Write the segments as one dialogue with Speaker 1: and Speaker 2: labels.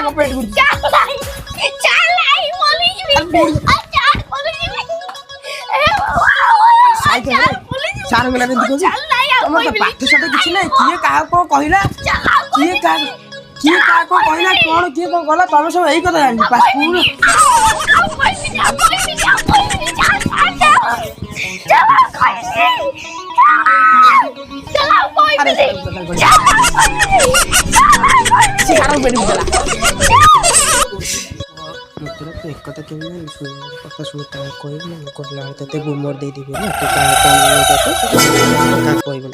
Speaker 1: को पेट गुड़
Speaker 2: चल आई बोली चार बोली
Speaker 1: सार मिला नहीं देखो तुम तो पाठ साठ किछ नहीं किए काहा को कहिला किए का को कहिला कोन किए को गला तुम सब एही कथा जानि पास स्कूल मित्र तो एक कथा क्यों नहीं कथा सुनता है कोई नहीं कोला होता ते गुमर दे दिबे ना तो का कोई नहीं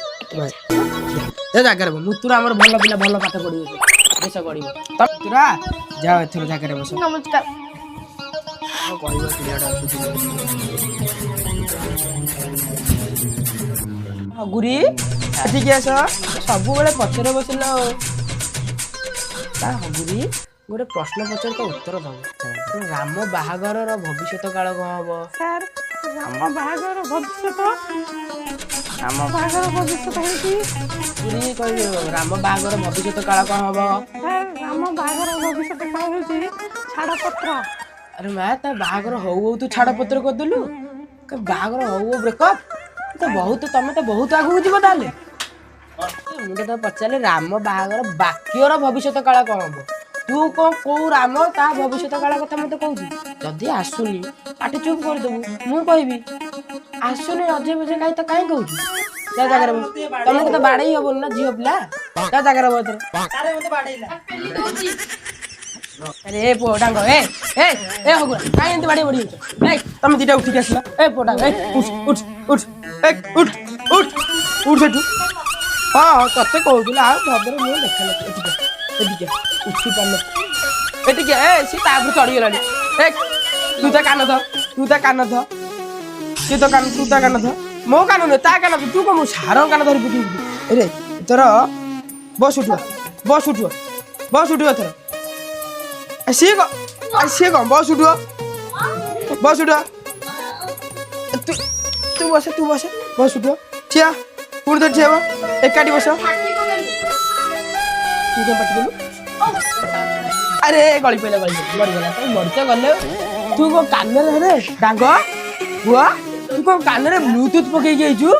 Speaker 1: ए जाकर मुतुरा हमर भलो पिला भलो पाठ पढिबे देश गढिबो तब तुरा जाओ एथरो जाकर बस
Speaker 2: नमस्कार
Speaker 1: कहबो पिलाडा गुरी ठीक है सर सब बेले पछरे बसिला गुरी गोटे प्रश्न पचार तो उत्तर दब राम बाहागर भविष्य काल कौन हम
Speaker 3: सर राम बाहागर भविष्य
Speaker 1: राम बाहागर भविष्य काल कौन हम
Speaker 3: सर राम बाहागर भविष्य काल होची छाड़पत्र
Speaker 1: अरे मैं ता बाहागर हो तू छाड़पत्र करदेलु बाहागर हो ब्रेकअप तो बहुत तुम तो बहुत आगू जीव ताले मुझे तो पचारे राम बाहागर बाक्यर भविष्य काल कौन हम तू कौन कौ राम ता भविष्य काल कथा मत कहू जदि आसुनी पाटी चुप कर देबू मु कहबी आसुनी अजे बजे काई त काई कहू जा जगह तुमको तो बाड़े हबो ना झियो पिला जा जगह बतर अरे मते बाड़ेला अरे पोडांग ए होगुरा काई एंत बाड़े बडी ए तुम दिटा उठी आसला ए पोडांग ए उठ उठ उठ उठ उठ सेठू हां तते कहूला आ भद्र मु देखला एदिके उठी पाले एदिके ए सी तापर चढ़ी गेलानी ए तू ता कान ध तू तो कान ध मो कान न ता कान तू को मु सारो कान धरि पुटी अरे तोर बस उठो तोर सी को बस उठो तू बस उठो ठिया पुणी तो ठिया एकाटी बस तू क्या पट गेलु अरे गली पइला मरी गला तो मरते गले तू को कान रे डांग हुआ तू को कान रे ब्लूटूथ पके गेइछु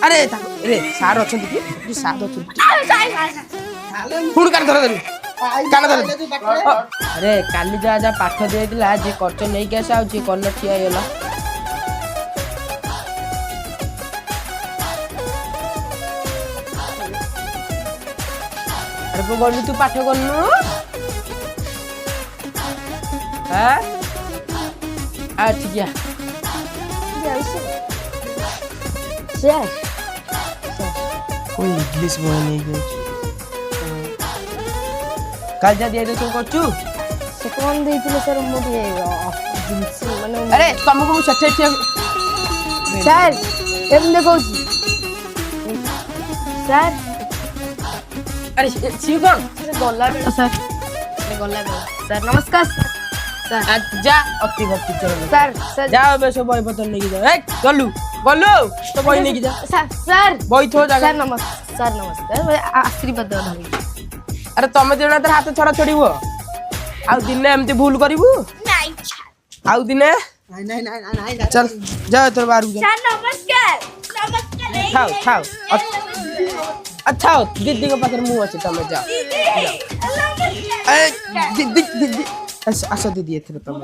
Speaker 1: अरे रे सार अछन कि सार अछन पुण कान धर अरे काली जा पाठ देइला जे खर्च नै के आसा जे कन्न ठिया हेला अरे बोलू तू पाठ करनु हां आ ठीक है कोई इंग्लिश बोल नहीं गयो काल जा दिए तो करछु
Speaker 2: से कौन देइतिले सर मो जिंस माने
Speaker 1: अरे तुमको मु सठे
Speaker 2: सर एम देखौ सर
Speaker 1: अरे सी कौन
Speaker 2: गला सर गला सर नमस्कार सर
Speaker 1: आज जा अति भक्ति चल
Speaker 2: सर
Speaker 1: जाओ बे सब बई पतन लेके जा ए गल्लू तो बई लेके जा
Speaker 2: सर
Speaker 1: बई थो जा
Speaker 2: सर नमस्कार आशीर्वाद धरि
Speaker 1: अरे तुम जेना तर हाथ छड़ा छड़ीबो आ दिने एमती भूल करिवु
Speaker 2: नहीं
Speaker 1: आ दिने
Speaker 3: नहीं
Speaker 1: चल जा तोर बाहर जा
Speaker 2: सर नमस्कार
Speaker 1: खाओ अच्छा हो दीदी के पास मुंह আছে तुम जाओ ए दीदी आशा दीदी एथरे तुम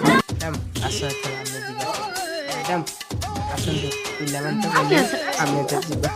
Speaker 1: मैडम आशा चला मैडम आसन पिला मन तो आमे तो जीवा